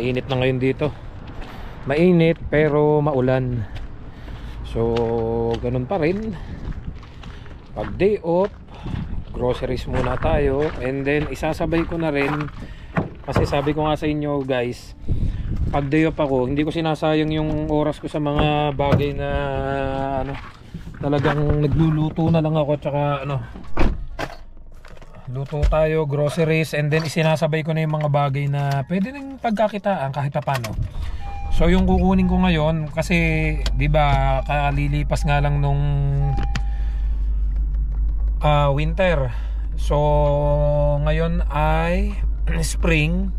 mainit na ngayon dito. Mainit pero maulan. So ganun pa rin. Pag day off, groceries muna tayo. And then isasabay ko na rin, kasi sabi ko nga sa inyo guys, pag day off ako, hindi ko sinasayang yung oras ko sa mga bagay na ano, talagang nagluluto na lang ako. Tsaka ano, luto tayo, groceries, and then isinasabay ko na yung mga bagay na pwede nang pagkakitaan kahit pa paano. So yung kukunin ko ngayon, kasi di ba kalilipas nga lang nung winter. So ngayon ay spring,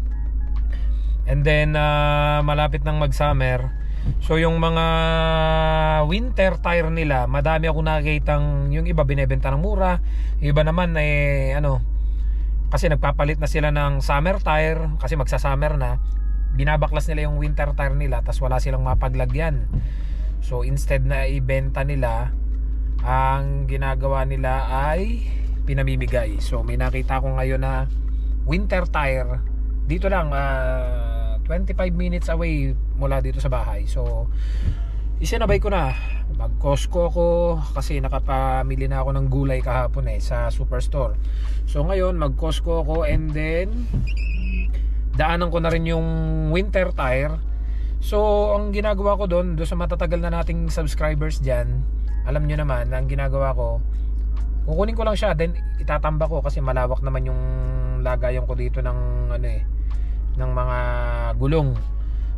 and then malapit nang mag summer. So yung mga winter tire nila, madami ako nakikitang yung iba binebenta ng mura, yung iba naman ano, kasi nagpapalit na sila ng summer tire kasi magsa-summer na, binabaklas nila yung winter tire nila tas wala silang mapaglagyan. So instead na ibenta nila, ang ginagawa nila ay pinamimigay. So may nakita ko ngayon na winter tire dito lang, 25 minutes away mula dito sa bahay. So isinabay ko na, mag-Costco ako kasi nakapamili na ako ng gulay kahapon sa superstore. So ngayon mag-Costco ako, and then daanan ko na rin yung winter tire. So ang ginagawa ko doon sa matatagal na nating subscribers dyan, alam nyo naman, ang ginagawa ko, kukunin ko lang siya, then itatamba ko kasi malawak naman yung lagayan ko dito ng ano ng mga gulong.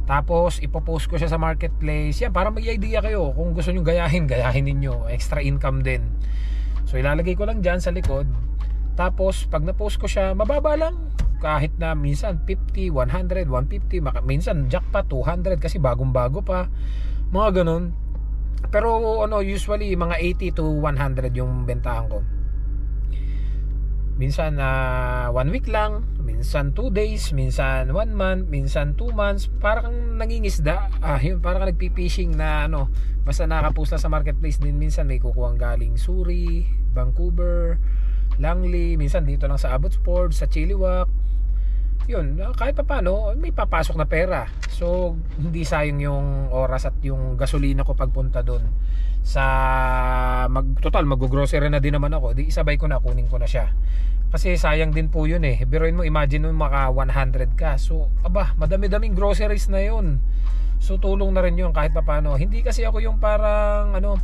Tapos ipopost ko siya sa marketplace. Yan, para may idea kayo kung gusto nyo gayahin ninyo, extra income din. So ilalagay ko lang dyan sa likod. Tapos pag na-post ko siya, mababa lang, kahit na minsan 50, 100, 150, minsan jackpot 200 kasi bagong bago pa, mga ganun. Pero ano, usually mga 80 to 100 yung bentahan ko. Minsan 1 week lang, minsan 2 days, minsan 1 month, minsan 2 months. Parang nangingisda, yun, parang nagpipishing na ano, basta nakapost na sa marketplace din. Minsan may kukuhang galing Surrey, Vancouver, Langley, minsan dito lang sa Abbotsford, sa Chilliwack. Yun, kahit pa paano may papasok na pera. So hindi sayang yung oras at yung gasolina ko pagpunta doon. Sa total mag-grocery na din naman ako, di isabay ko na, kunin ko na siya. Kasi sayang din po yun Biruin mo, imagine mo maka 100 ka. So aba, madami-daming groceries na yun. So tulong na rin yun kahit pa paano. Hindi kasi ako yung parang ano,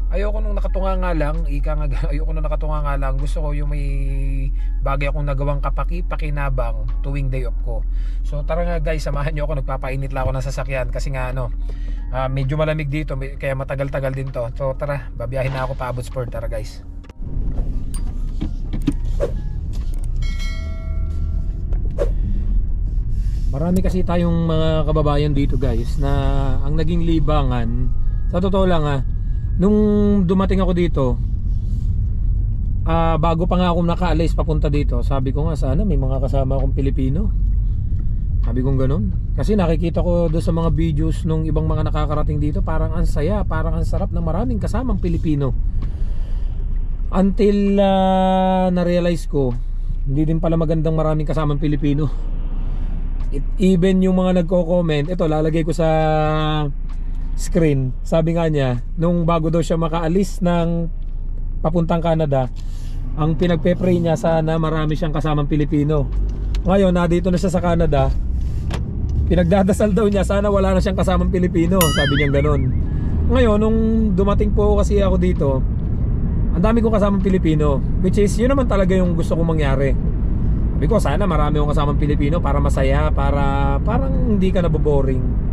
ayoko nung nakatunga nga lang, ayoko nung nakatunga nga lang. Gusto ko yung may bagay akong nagawang pakinabang tuwing day off ko. So tara nga guys, samahan nyo ako, nagpapainit lang ako ng sasakyan kasi nga ano, medyo malamig dito, kaya matagal-tagal din to. So tara, babiyahin na ako pa Abbotsford. Tara guys. Marami kasi tayong mga kababayan dito guys na ang naging libangan, sa totoo lang nung dumating ako dito, bago pa nga ako nakaalis papunta dito, sabi ko nga sana may mga kasama akong Pilipino. Sabi kong ganun. Kasi nakikita ko doon sa mga videos nung ibang mga nakakarating dito, parang ang saya, parang ang sarap na maraming kasamang Pilipino. Until na-realize ko, hindi din pala magandang maraming kasamang Pilipino. Even yung mga nagko-comment, ito lalagay ko sa screen. Sabi nga niya, nung bago daw siya makaalis ng papuntang Canada, ang pinagpe-pray niya sana marami siyang kasamang Pilipino. Ngayon, dito na siya sa Canada, pinagdadasal daw niya sana wala na siyang kasamang Pilipino. Sabi niya gano'n. Ngayon, nung dumating po kasi ako dito, ang dami kong kasamang Pilipino, which is yun naman talaga yung gusto kong mangyari. Sabi ko, sana marami akong kasamang Pilipino para masaya, para parang hindi ka naboboring.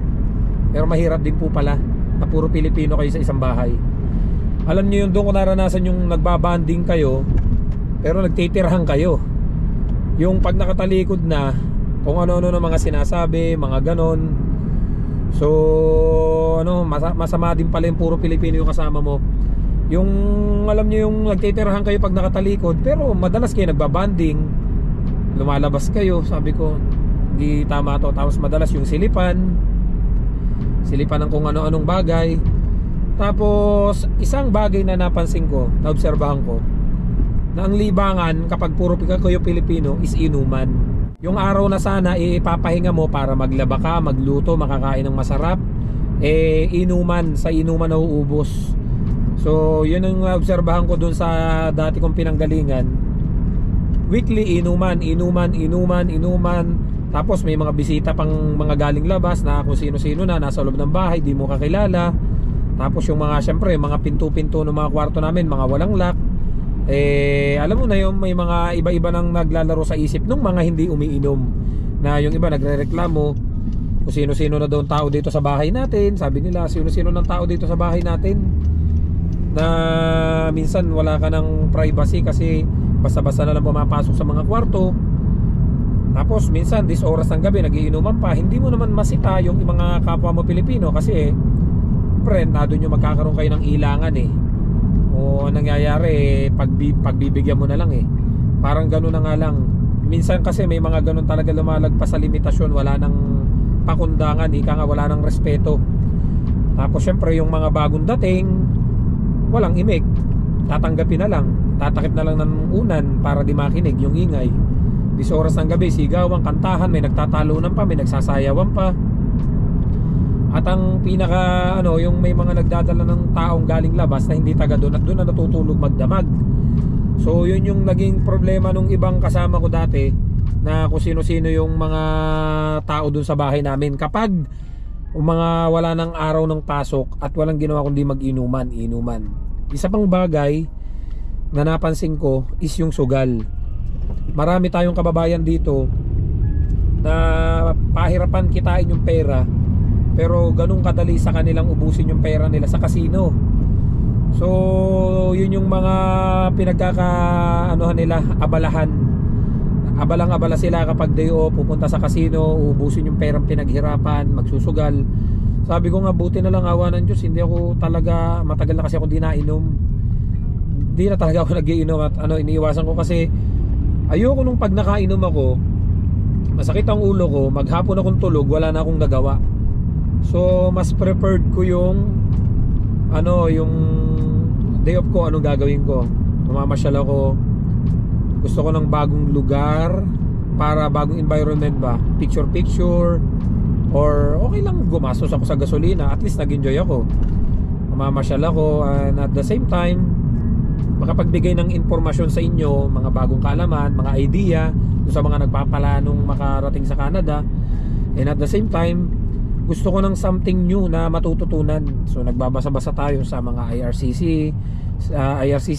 Pero mahirap din po pala na puro Pilipino kayo sa isang bahay. Alam niyo yun, doon ko naranasan yung nagbabanding kayo pero nagtitirhan kayo. Yung pag nakatalikod na, kung ano-ano na mga sinasabi, mga ganon. So ano, masama din pala yung puro Pilipino yung kasama mo. Yung alam niyo yung nagtitirhan kayo pag nakatalikod, pero madalas kayo nagbabanding, lumalabas kayo. Sabi ko, di tama to. Tapos madalas yung silipan ng kung ano-anong bagay. Tapos isang bagay na napansin ko, naobserbahan ko, na ang libangan kapag puro kayo Pilipino is inuman. yung araw na sana ipapahinga mo para maglaba ka, magluto, makakain ng masarap, inuman, sa inuman na uubos. So yun ang obserbahan ko dun sa dati kong pinanggalingan. Weekly inuman. Tapos may mga bisita pang mga galing labas na kung sino-sino na nasa loob ng bahay, di mo kakilala. Tapos yung mga, syempre, mga pinto-pinto ng mga kwarto namin, mga walang lock. Alam mo na yung may mga iba-iba nang naglalaro sa isip nung mga hindi umiinom. Na yung iba nagrereklamo kung sino-sino na daw ang tao dito sa bahay natin. Sabi nila, sino-sino ng tao dito sa bahay natin, na minsan wala ka ng privacy kasi basta-basta na lang pumapasok sa mga kwarto. Tapos minsan this oras ng gabi nagiinuman pa. Hindi mo naman masita yung mga kapwa mo Pilipino kasi friend, na doon yung magkakaroon kayo ng ilangan o nangyayari pagbibigyan mo na lang parang gano'n na nga lang. Minsan kasi may mga gano'n talaga lumalagpas sa limitasyon, wala nang pakundangan, ika nga wala nang respeto. Tapos syempre yung mga bagong dating, walang imik, tatanggapin na lang, tatakip na lang ng unan para di makinig yung ingay. 10 oras ng gabi, sigawan, kantahan, may nagtatalunan pa, may nagsasayawan pa. At ang pinaka yung may mga nagdadala ng taong galing labas na hindi taga doon at doon na natutulog magdamag. So yun yung naging problema nung ibang kasama ko dati, na kung sino-sino yung mga tao doon sa bahay namin. Kapag mga wala ng araw ng pasok at walang ginawa kundi mag-inuman. Isa pang bagay na napansin ko is yung sugal. Marami tayong kababayan dito na pahirapan kitain yung pera, pero ganun kadali sa kanilang ubusin yung pera nila sa casino. So yun yung mga pinagkakaanohan nila, abalahan. Abalang-abala sila kapag day off, pupunta sa casino, ubusin yung perang pinaghirapan, magsusugal. Sabi ko nga, buti na lang, awa ng Diyos, hindi ako talaga, matagal na kasi ako di nainom. Hindi na talaga ako nag-iinom at iniiwasan ko kasi ayoko nung pag nakainom ako, masakit ang ulo ko, maghapon akong tulog, wala na akong nagawa. So mas preferred ko yung yung day off ko, anong gagawin ko, mamamasyal ako, gusto ko ng bagong lugar, para bagong environment ba, picture or okay lang gumastos ako sa gasolina, at least nag-enjoy ako, mamamasyal ako, and at the same time makapagbigay ng impormasyon sa inyo, mga bagong kaalaman, mga idea sa mga nagpapalanong makarating sa Canada. And at the same time, gusto ko ng something new na matututunan. So nagbabasa-basa tayo sa mga IRCC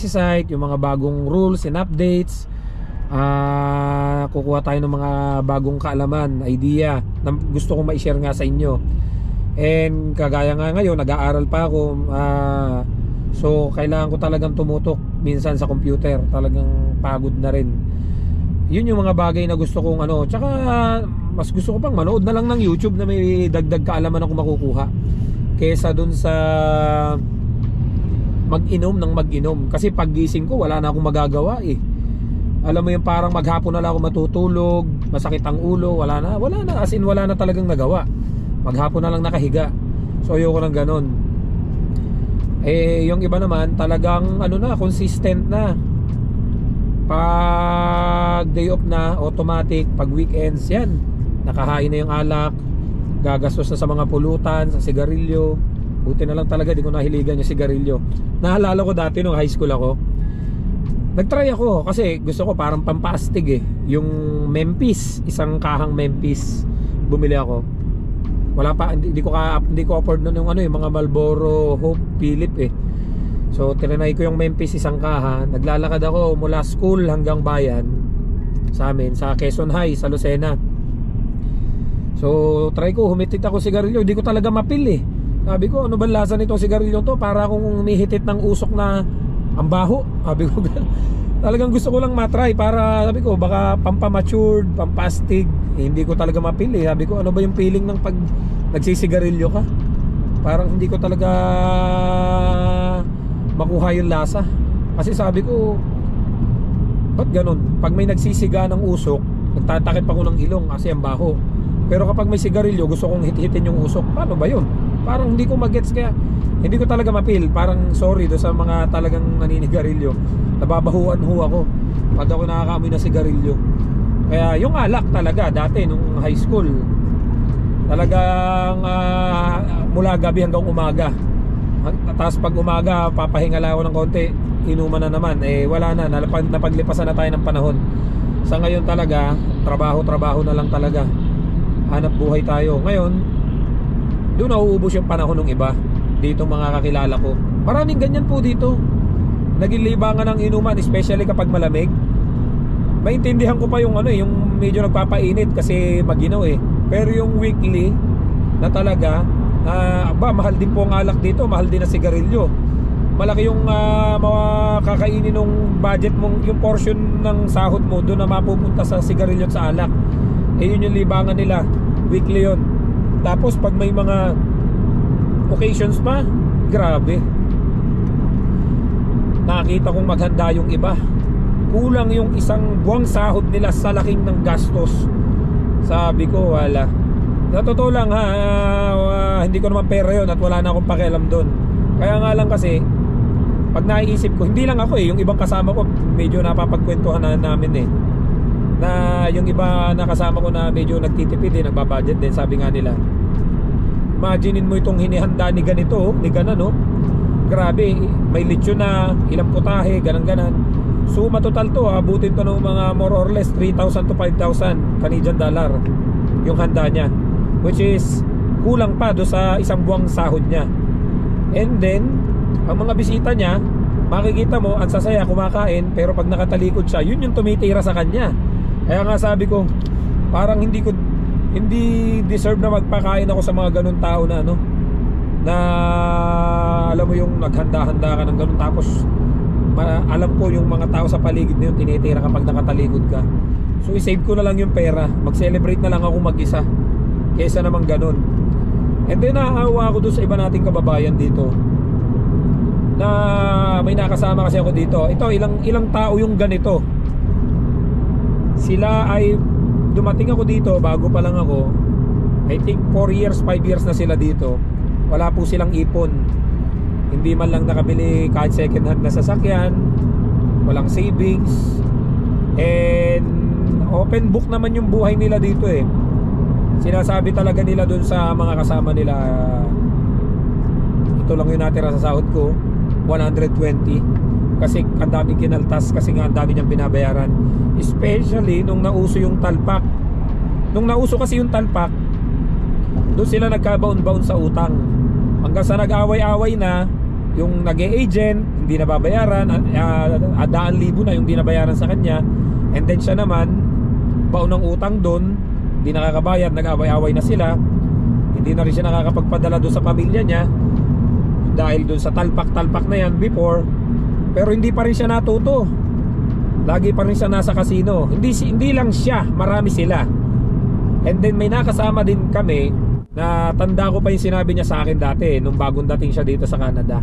site, yung mga bagong rules and updates. Kukuha tayo ng mga bagong kaalaman, idea na gusto kong ma-share nga sa inyo. And kagaya nga ngayon, nag-aaral pa ako, so kailangan ko talagang tumutok minsan sa computer, talagang pagod na rin. Yun yung mga bagay na gusto kong tsaka mas gusto ko pang manood na lang ng YouTube na may dagdag kaalaman ako makukuha, kesa dun sa mag-inom ng mag-inom. Kasi paggising ko wala na akong magagawa Alam mo yung parang maghapon na lang ako matutulog, masakit ang ulo, wala na, as in wala na talagang nagawa, maghapon na lang nakahiga. So ayoko ng ganon. Yung iba naman talagang consistent na. Pag day off na, automatic. Pag weekends, yan, nakahain na yung alak, gagastos na sa mga pulutan, sa sigarilyo. Buti na lang talaga di ko nahiligan yung sigarilyo. Naalala ko dati nung high school ako, nagtry ako kasi gusto ko parang pampastig yung Memphis, isang kahang Memphis bumili ako. Wala pa, hindi ko afford noon yung yung mga Marlboro Hope Philip So tinanay ko yung Memphis, isang kaha. Naglalakad ako mula school hanggang bayan sa amin, sa Quezon High, sa Lucena. So try ko, humitit ako sigarilyo, hindi ko talaga mapil Sabi ko, ano ba lasa nitong sigarilyo to? Para akong umihitit ng usok na ang baho. Sabi ko, talagang gusto ko lang matry para, sabi ko, baka pampamatured, pampastig. Hindi ko talaga mapili. Sabi ko, ano ba yung feeling ng pag nagsisigarilyo ka? Parang hindi ko talaga makuha yung lasa. Kasi sabi ko, ba't ganun? Pag may nagsisiga ng usok, nagtatakip ako ng ilong kasi ang baho. Pero kapag may sigarilyo, gusto kong hit-hitin yung usok. Paano ba yun? Parang hindi ko magets, kaya hindi ko talaga mapil. Parang sorry do sa mga talagang naninigarilyo, nababahuan ho ako pag ako nakakaamoy na sigarilyo. Kaya yung alak talaga dati nung high school, talagang mula gabi hanggang umaga. Tapos pag umaga papahinga lang ako ng konti, inuman na naman. Wala na, napaglipasan na tayo ng panahon. Sa ngayon talaga, trabaho na lang talaga. Hanap buhay tayo. Ngayon, doon nauubos yung panahon ng iba. Dito mga kakilala ko, maraming ganyan po dito. Naging libangan ng inuman, especially kapag malamig. Maintindihan ko pa yung yung medyo nagpapainit kasi maginaw Pero yung weekly na talaga, mahal din po ang alak dito, mahal din ang sigarilyo. Malaki yung makakainin ng budget mong, yung portion ng sahod mo doon na mapupunta sa sigarilyo at sa alak. Yun yung libangan nila, weekly yun. Tapos pag may mga occasions pa, grabe. Nakita kong maghanda yung iba. Kulang yung isang buwang sahod nila sa laking ng gastos. Sabi ko, wala. Sa totoo lang hindi ko naman pera yun at wala na akong pakialam doon. Kaya nga lang kasi, pag naiisip ko, hindi lang ako yung ibang kasama ko, medyo napapagkwentuhan na namin na yung iba na kasama ko na medyo nagtitipid nagbabudget din. Sabi nga nila, imaginein mo itong hinihanda ni ganito, ni ganan grabe, may lechon na, ilang putahe, ganan. So matotal to, abutin to ng mga more or less 3,000 to 5,000 Canadian dollar yung handa niya, which is kulang pa do sa isang buwang sahod niya. And then ang mga bisita niya, makikita mo ang sasaya kumakain, pero pag nakatalikod siya, yun yung tumitira sa kanya. Kaya nga sabi ko, parang hindi deserve na magpakain ako sa mga ganun tao na na alam mo yung naghanda-handa ka ng ganun, tapos alam ko yung mga tao sa paligid na yun tinitira kapag nakatalikod ka. So i-save ko na lang yung pera, mag-celebrate na lang ako mag-isa kaysa naman ganun. And then naawa ako doon sa iba nating kababayan dito na may nakasama kasi ako dito. Ito, ilang tao yung ganito. Sila ay dumating ako dito, bago pa lang ako. I think 4 years, 5 years na sila dito. Wala po silang ipon. Hindi man lang nakabili kahit second hand na sasakyan. Walang savings. And open book naman yung buhay nila dito Sinasabi talaga nila dun sa mga kasama nila, ito lang yung natira sa sahod ko, 120. Kasi ang daming kinaltas, kasi nga ang dami niyang binabayaran. Especially nung nauso yung talpak. Nung nauso kasi yung talpak, doon sila nagkabaon-baon sa utang. Hanggang sa nag-away-away na, yung nag-e-agent hindi nababayaran, 100,000 na yung di nabayaran sa kanya. And then siya naman, baon ng utang doon, hindi nakakabayad, nag-away-away na sila. Hindi na rin siya nakakapagpadala doon sa pamilya niya dahil doon sa talpak-talpak na yan before. Pero hindi pa rin siya natuto. Lagi pa rin siya nasa casino. Hindi lang siya, marami sila. And then may nakasama din kami na tanda ko pa yung sinabi niya sa akin dati nung bagong dating siya dito sa Canada.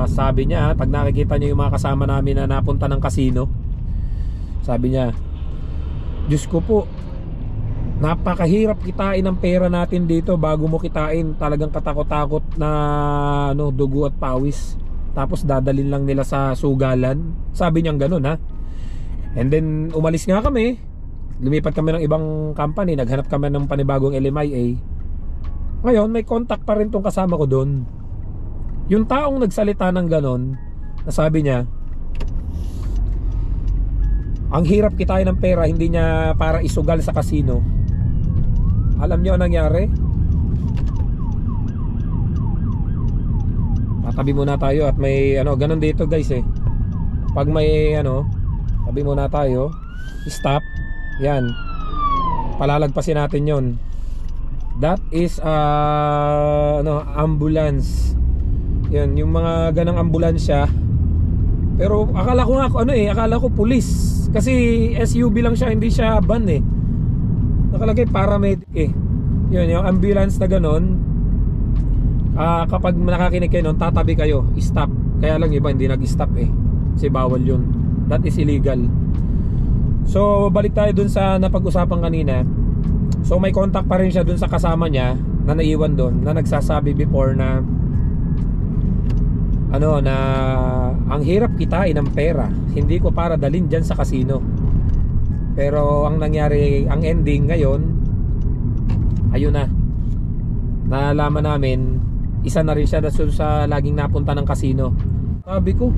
Sabi niya, pag nakikita niya yung mga kasama namin na napunta ng casino, sabi niya, Diyos ko po, napakahirap kitain ang pera natin dito. Bago mo kitain, talagang katakot-takot na dugo at pawis. Tapos dadalin lang nila sa sugalan. Sabi niyang ganun And then umalis nga kami, lumipat kami ng ibang company, naghanap kami ng panibagong LMIA. Ngayon may contact pa rin tong kasama ko doon. Yung taong nagsalita ng ganun, nasabi niya, ang hirap kitain ng pera, hindi niya para isugal sa casino. Alam niyo ang nangyari? Tatabi muna tayo at may ganun dito guys pag may tabi muna tayo, stop. Yan, palalagpasin natin yon. That is ambulance. Yan, yung mga ganang ambulansya. Pero akala ko nga akala ko pulis. Kasi SUV lang siya, hindi siya van nakalagay paramedic Yun, yung ambulance na ganon. Kapag nakakinig kayo nun, tatabi kayo, stop. Kaya lang iba hindi nag-stop kasi bawal yun. That is illegal. So balik tayo dun sa napag-usapan kanina. So may contact pa rin siya dun sa kasama niya na naiwan dun, na nagsasabi before na na ang hirap kitain ng pera, hindi ko para dalhin dyan sa casino. Pero ang nangyari, ang ending ngayon, ayun na, nalaman namin isa na rin siya sa laging napunta ng casino. Sabi ko,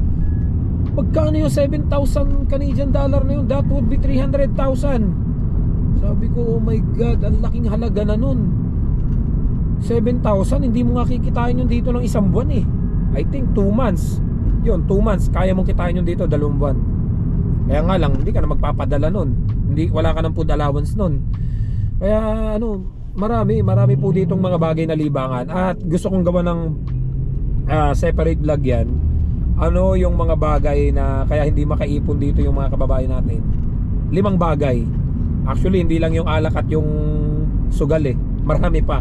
magkano yung 7,000 Canadian dollar na yun? That would be 300,000. Sabi ko, oh my God, ang laking halaga na nun. 7,000, hindi mo nga kikitain yun dito ng isang buwan eh. I think 2 months. Yun, 2 months, kaya mong kitain yun dito 2 buwan. Kaya nga lang, hindi ka na magpapadala nun. Hindi, wala ka ng food allowance nun. Kaya ano, marami po ditong mga bagay na libangan. At gusto kong gawa ng separate vlog yan. Ano yung mga bagay na kaya hindi makaipon dito yung mga kababayan natin. 5 bagay. Actually hindi lang yung alak at yung sugal eh, marami pa.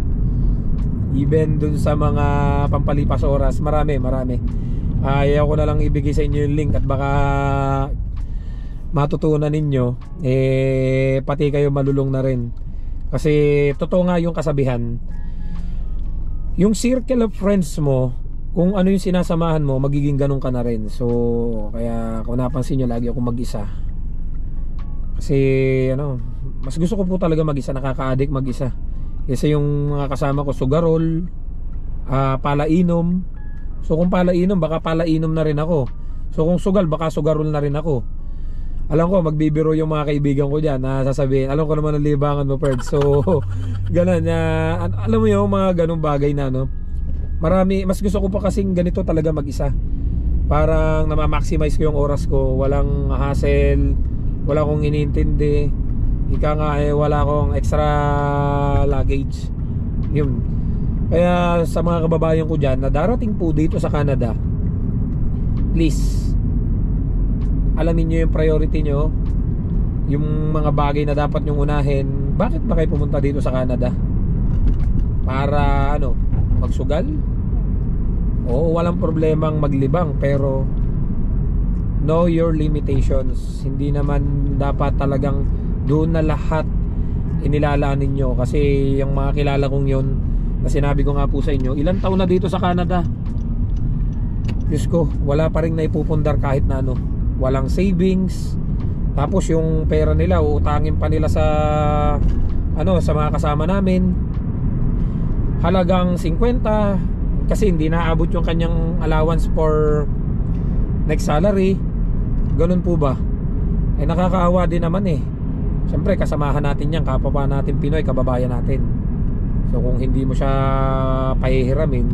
Even dun sa mga pampalipas oras, marami. Ayaw ko na lang ibigay sa inyo yung link at baka matutunan ninyo, pati kayo malulung na rin. Kasi totoo nga yung kasabihan, yung circle of friends mo, kung ano yung sinasamahan mo, magiging ganun ka na rin. So kaya kung napansin nyo, lagi ako mag-isa. Kasi ano, mas gusto ko po talaga mag-isa, nakaka-addict mag-isa. Kasi yung mga kasama ko, sugarol, palainom. So kung palainom, baka palainom na rin ako. So kung sugal, baka sugarol na rin ako. Alam ko, magbibiro yung mga kaibigan ko dyan na sasabihin, alam ko naman ang libangan mo, Ferd. So ganun, alam mo yung mga ganung bagay na no, marami, mas gusto ko pa kasing ganito talaga mag-isa. Parang namamaximize ko yung oras ko, walang hassle, wala akong inintindi, ika nga wala akong extra luggage. Yun. Kaya sa mga kababayan ko dyan na darating po dito sa Canada, please, alamin nyo yung priority nyo, yung mga bagay na dapat nyong unahin. Bakit ba kayo pumunta dito sa Canada? Para ano, magsugal? Oo, walang problemang maglibang, pero know your limitations. Hindi naman dapat talagang doon na lahat inilalaan ninyo. Kasi yung mga kilala kong yun, na sinabi ko nga po sa inyo, ilang taon na dito sa Canada, Diyos ko, wala pa rin naipupundar kahit na ano. Walang savings. Tapos yung pera nila uutangin pa nila sa ano, sa mga kasama namin, halagang 50, kasi hindi naabot yung kanyang allowance for next salary. Ganun po ba? Nakakaawa din naman eh. Siyempre kasamahan natin yan, kapwa natin Pinoy, kababayan natin. So kung hindi mo siya pahihiramin,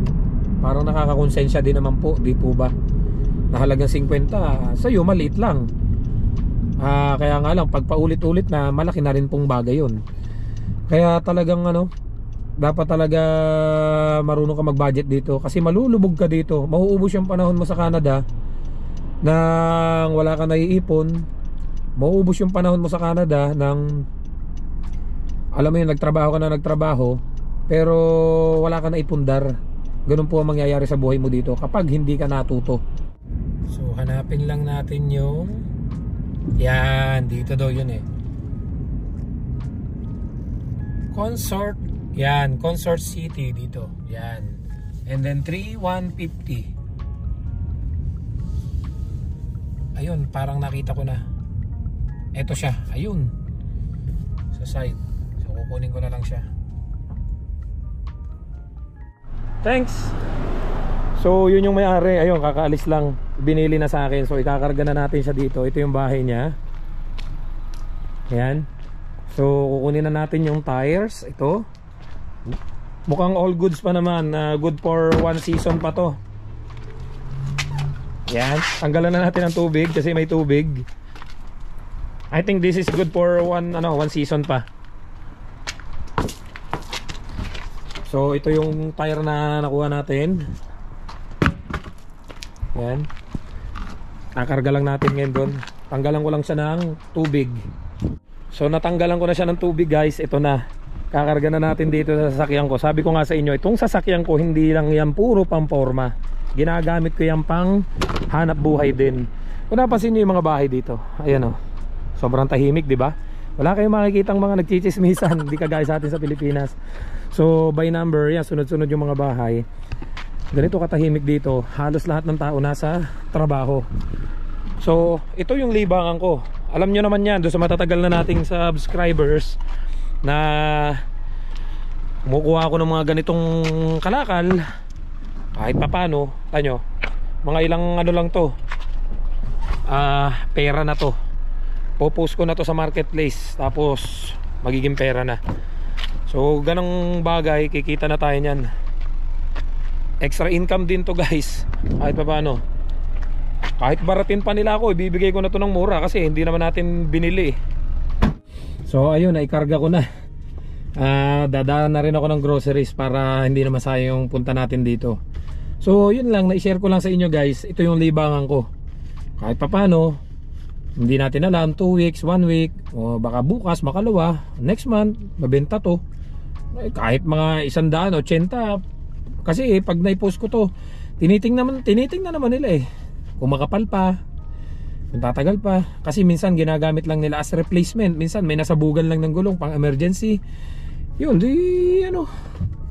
parang nakakakonsensya din naman po, di po ba? Na halagang 50 sa'yo maliit lang. Kaya nga lang pag paulit-ulit na, malaki na rin pong bagay yun. Kaya talagang ano, dapat talaga marunong ka mag-budget dito. Kasi malulubog ka dito, mauubos yung panahon mo sa Canada nang wala ka naiipon. Mauubos yung panahon mo sa Canada nang, alam mo yun, nagtrabaho ka na nagtrabaho, pero wala ka naipundar. Ganun po ang mangyayari sa buhay mo dito kapag hindi ka natuto. So hanapin lang natin yung, yan, dito daw yun eh, Consort. Yan, Consort City dito. Yan. And then 3150. Ayun, parang nakita ko na. Ito siya, ayun, sa side. So kukunin ko na lang siya. Thanks. So yun yung may-ari, ayun, kakaalis lang, binili na sa akin. So ikakarga na natin siya dito. Ito yung bahay niya. Ayan. So kukunin na natin yung tires. Ito, mukhang all goods pa naman, good for 1 season pa to. Ayan. Tanggalan na natin ang tubig kasi may tubig. I think this is good for 1 season pa. So ito yung tire na nakuha natin. Yan. Nakarga lang natin ngayon doon. Tanggalan ko lang siya ng tubig. So natanggalan ko na siya ng tubig, guys. Ito na. Kakarga na natin dito sa sasakyan ko. Sabi ko nga sa inyo, itong sasakyan ko hindi lang yan puro pamporma. Ginagamit ko yan pang hanap buhay din. Kung napansin niyo yung mga bahay dito, ayan o, sobrang tahimik, di ba? Wala kayong makikitang mga nagchichismisan. Hindi kagaya sa atin sa Pilipinas. So by number, yan, sunod-sunod yung mga bahay. Ganito katahimik dito. Halos lahat ng tao nasa trabaho. So ito yung libangan ko. alam nyo naman yan, doon sa matatagal na nating subscribers na kumukuha ako ng mga ganitong kalakal kahit papano, tanyo, mga ilang ano lang to, pera na to. Popost ko na to sa marketplace, tapos magiging pera na. So ganong bagay, kikita na tayo nyan. Extra income din to guys, kahit papano. Kahit baratin pa nila ako, ibibigay ko na to ng mura kasi hindi naman natin binili. So ayun, naikarga ko na. Dadaan na rin ako ng groceries para hindi na masayang yung punta natin dito. So yun lang, na-share ko lang sa inyo guys. Ito yung libangan ko. Kahit papano, hindi natin alam, 2 weeks, 1 week, o baka bukas, makalawa, next month, mabenta to. Kahit mga 180. Kasi pag naipost ko to, tinitingnan naman nila eh. Kung makapal pa, kung tatagal pa. Kasi minsan ginagamit lang nila as replacement. Minsan may nasabugan lang ng gulong pang emergency. Yun, di ano,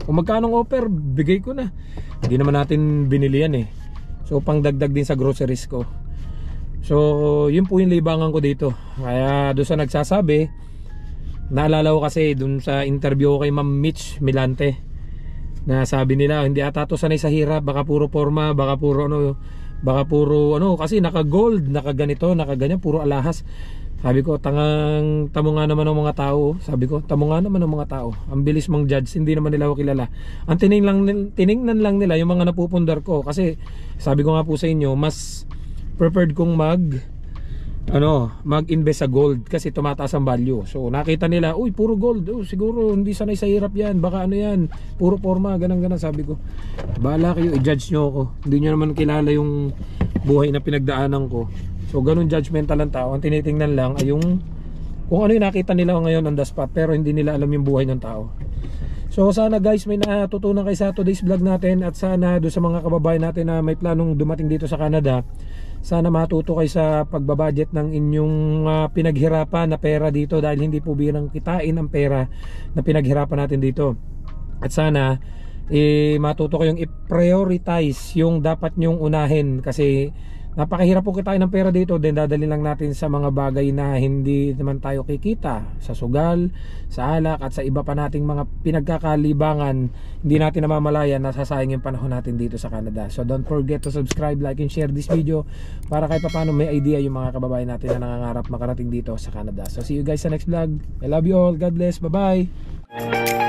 kung magkano offer, bigay ko na. Hindi naman natin binili yan eh. So pang dagdag din sa groceries ko. So yun po yung libangan ko dito. Kaya doon sa nagsasabi, naalala ko kasi doon sa interview ko kay Ma'am Mitch Milante, na sabi nila hindi ata to sanay sa hirap, baka puro forma, baka puro ano, kasi naka gold, naka ganito, naka ganyan, puro alahas. Sabi ko, tamo nga naman ng mga tao. Sabi ko, tamo nga naman ng mga tao. Ang bilis mong judge, hindi naman nila ako kilala. Ang tiningnan lang nila yung mga napupundar ko. Kasi sabi ko nga po sa inyo, mas preferred kong mag-invest sa gold kasi tumataas ang value. So nakita nila, uy, puro gold, siguro hindi sanay sa hirap yan, baka ano yan, puro forma, ganang. Sabi ko, bahala kayo, i-judge nyo ako, hindi nyo naman kilala yung buhay na pinagdaanan ko. So ganun judgmental ang tao. Ang tinitingnan lang ay yung kung ano yung nakita nila ngayon on the spot, pero hindi nila alam yung buhay ng tao. So sana guys, may natutunan kayo sa today's vlog natin, at sana doon sa mga kababayan natin na may planong dumating dito sa Canada, sana matuto kayo sa pagbabudget ng inyong pinaghirapan na pera dito, dahil hindi po birang kitain ang pera na pinaghirapan natin dito. At sana matuto kayong i-prioritize yung dapat nyong unahin, kasi napakahirap po kitain ng pera dito, then dadalhin lang natin sa mga bagay na hindi naman tayo kikita, sa sugal, sa alak, at sa iba pa nating mga pinagkakalibangan. Hindi natin namamalayan na sasayang yung panahon natin dito sa Canada. So don't forget to subscribe, like, and share this video para kahit paano may idea yung mga kababayan natin na nangangarap makarating dito sa Canada. So see you guys sa next vlog. I love you all. God bless. Bye bye.